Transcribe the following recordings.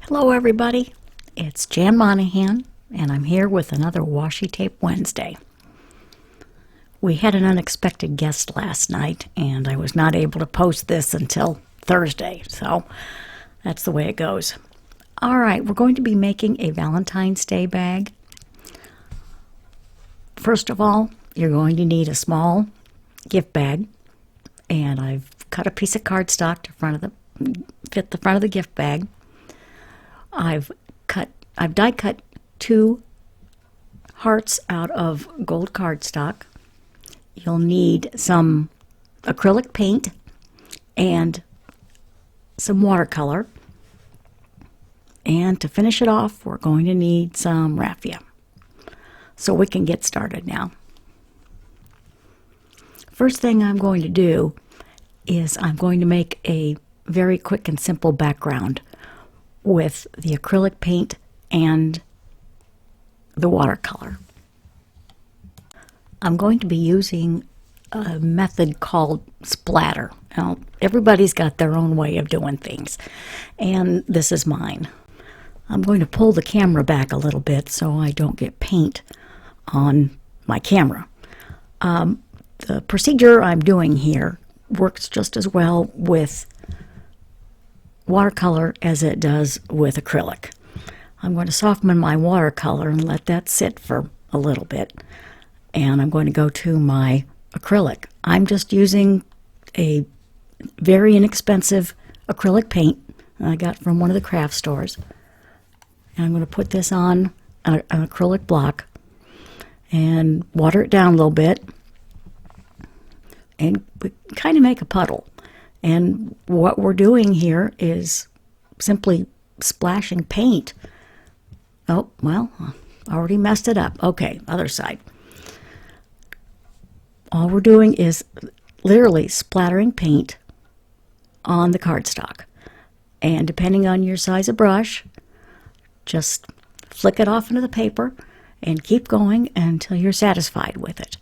Hello everybody, it's Jan Monahan and I'm here with another Washi Tape Wednesday. We had an unexpected guest last night and I was not able to post this until Thursday, so that's the way it goes. Alright, we're going to be making a Valentine's Day bag. First of all, you're going to need a small gift bag, and I've cut a piece of cardstock to fit the front of the gift bag. I've die cut 2 hearts out of gold cardstock. You'll need some acrylic paint and some watercolor. And to finish it off, we're going to need some raffia. So we can get started now. First thing I'm going to do is I'm going to make a very quick and simple background with the acrylic paint and the watercolor. I'm going to be using a method called splatter. Now, everybody's got their own way of doing things, and this is mine. I'm going to pull the camera back a little bit so I don't get paint on my camera. The procedure I'm doing here works just as well with watercolor as it does with acrylic. I'm going to soften my watercolor and let that sit for a little bit, and I'm going to go to my acrylic. I'm just using a very inexpensive acrylic paint I got from one of the craft stores, and I'm going to put this on an acrylic block and water it down a little bit and kind of make a puddle. And what we're doing here is simply splashing paint. Oh, well, I already messed it up. Okay, other side. All we're doing is literally splattering paint on the cardstock. And depending on your size of brush, just flick it off into the paper and keep going until you're satisfied with it.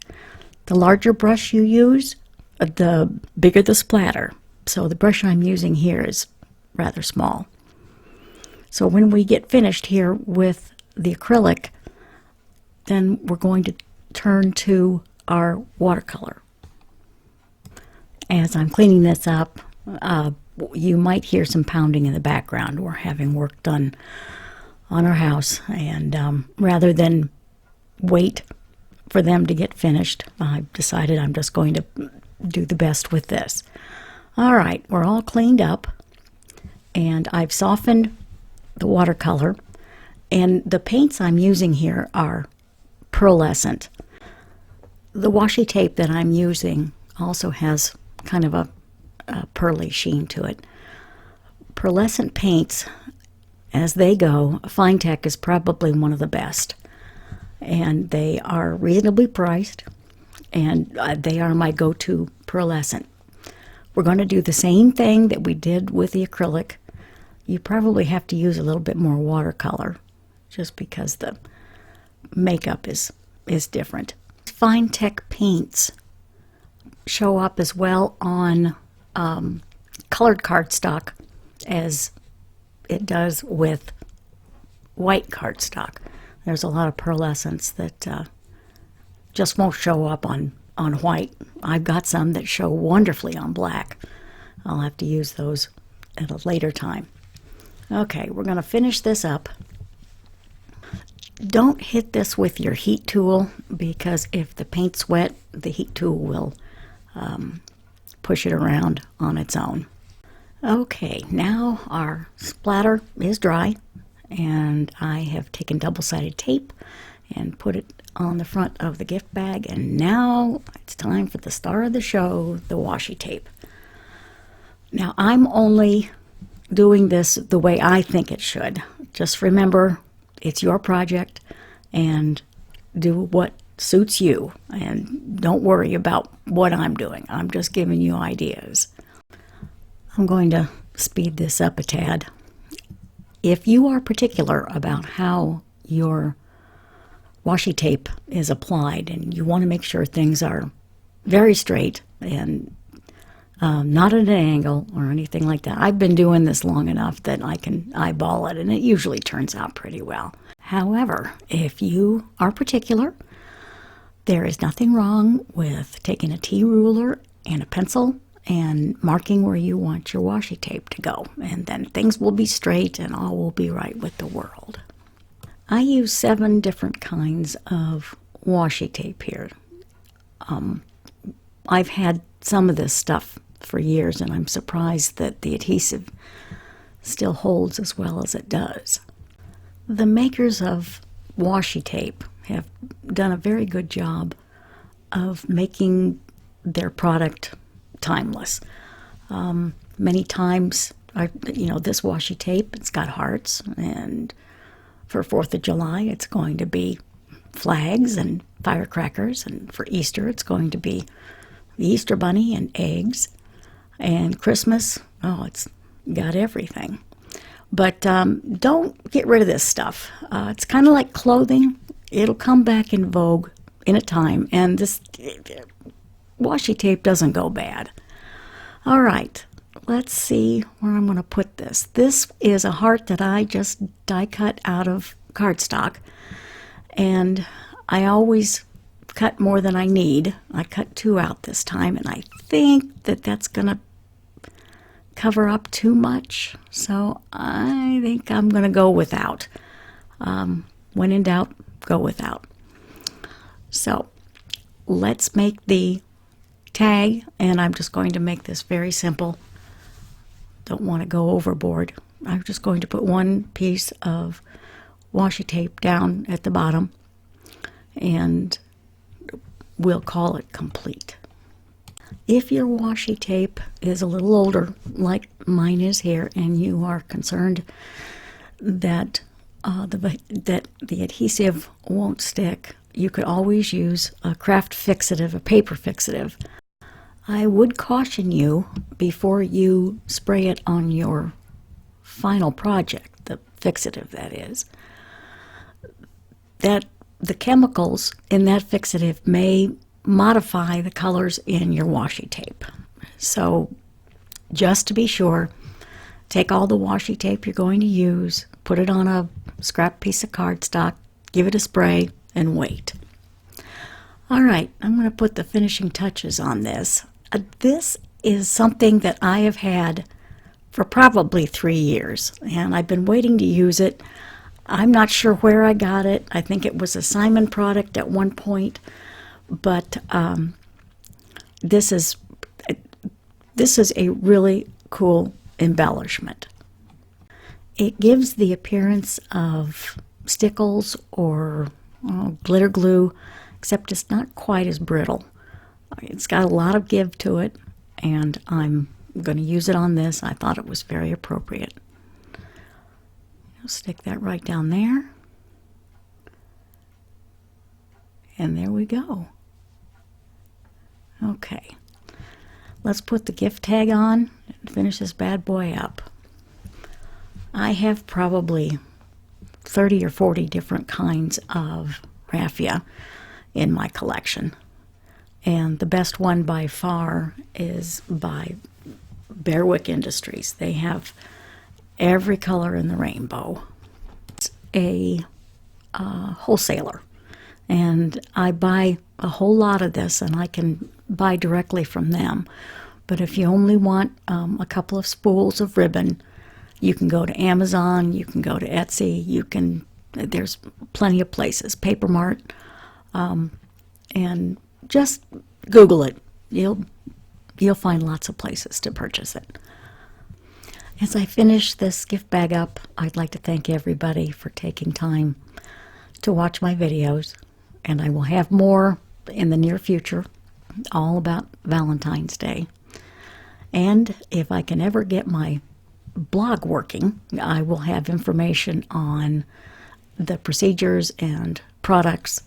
The larger brush you use, the bigger the splatter. So the brush I'm using here is rather small. So when we get finished here with the acrylic, then we're going to turn to our watercolor. As I'm cleaning this up, you might hear some pounding in the background. We're having work done on our house, and rather than wait for them to get finished, I've decided I'm just going to do the best with this. All right, we're all cleaned up, and I've softened the watercolor, and the paints I'm using here are pearlescent. The washi tape that I'm using also has kind of a pearly sheen to it. Pearlescent paints, as they go, Fine-Tech is probably one of the best, and they are reasonably priced, and they are my go-to pearlescent. We're going to do the same thing that we did with the acrylic. You probably have to use a little bit more watercolor just because the makeup is different. Fine-Tech paints show up as well on colored cardstock as it does with white cardstock. There's a lot of pearlescents that just won't show up on white. I've got some that show wonderfully on black. I'll have to use those at a later time. Okay, we're going to finish this up. Don't hit this with your heat tool, because if the paint's wet, the heat tool will push it around on its own. Okay, now our splatter is dry, and I have taken double-sided tape and put it on the front of the gift bag, and now it's time for the star of the show, the washi tape. Now, I'm only doing this the way I think it should. Just remember, it's your project, and do what suits you, and don't worry about what I'm doing. I'm just giving you ideas. I'm going to speed this up a tad. If you are particular about how your washi tape is applied and you want to make sure things are very straight and not at an angle or anything like that. I've been doing this long enough that I can eyeball it, and it usually turns out pretty well. However, if you are particular, there is nothing wrong with taking a T-ruler and a pencil and marking where you want your washi tape to go, and then things will be straight and all will be right with the world. I use 7 different kinds of washi tape here. I've had some of this stuff for years, and I'm surprised that the adhesive still holds as well as it does. The makers of washi tape have done a very good job of making their product timeless. Many times, this washi tape, it's got hearts, and for 4th of July, it's going to be flags and firecrackers, and for Easter, it's going to be the Easter Bunny and eggs, and Christmas, it's got everything. But don't get rid of this stuff. It's kind of like clothing. It'll come back in vogue in a time, and this washi tape doesn't go bad. All right, let's see where I'm going to put this. This is a heart that I just die cut out of cardstock, and I always cut more than I need. I cut 2 out this time, and I think that that's going to cover up too much, so I think I'm going to go without. When in doubt, go without. So let's make the tag, and I'm just going to make this very simple. Don't want to go overboard. I'm just going to put 1 piece of washi tape down at the bottom, and we'll call it complete. If your washi tape is a little older, like mine is here, and you are concerned that the adhesive won't stick, you could always use a craft fixative, a paper fixative. I would caution you before you spray it on your final project, the fixative that is, that the chemicals in that fixative may modify the colors in your washi tape. So just to be sure, take all the washi tape you're going to use, put it on a scrap piece of cardstock, give it a spray, and wait. All right, I'm going to put the finishing touches on this. This is something that I have had for probably 3 years, and I've been waiting to use it. I'm not sure where I got it. I think it was a Simon product at one point, but this is a really cool embellishment. It gives the appearance of stickles or glitter glue, except it's not quite as brittle. It's got a lot of give to it, and I'm going to use it on this. I thought it was very appropriate. I'll stick that right down there. And there we go. Okay. Let's put the gift tag on and finish this bad boy up. I have probably 30 or 40 different kinds of raffia in my collection. And the best one by far is by Bearwick Industries. They have every color in the rainbow. It's a wholesaler, and I buy a whole lot of this, and I can buy directly from them. But if you only want a couple of spools of ribbon, you can go to Amazon, you can go to Etsy, there's plenty of places, Paper Mart, and just Google it. You'll find lots of places to purchase it. As I finish this gift bag up, I'd like to thank everybody for taking time to watch my videos, and I will have more in the near future, all about Valentine's Day. And if I can ever get my blog working, I will have information on the procedures and products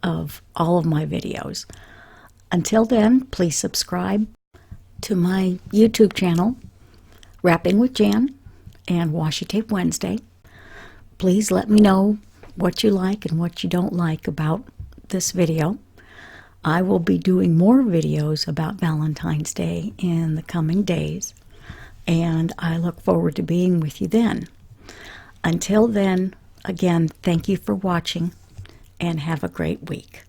of all of my videos. Until then, please subscribe to my YouTube channel, Wrapping with Jan and Washi Tape Wednesday. Please let me know what you like and what you don't like about this video. I will be doing more videos about Valentine's Day in the coming days, and I look forward to being with you then. Until then, again, thank you for watching, and have a great week.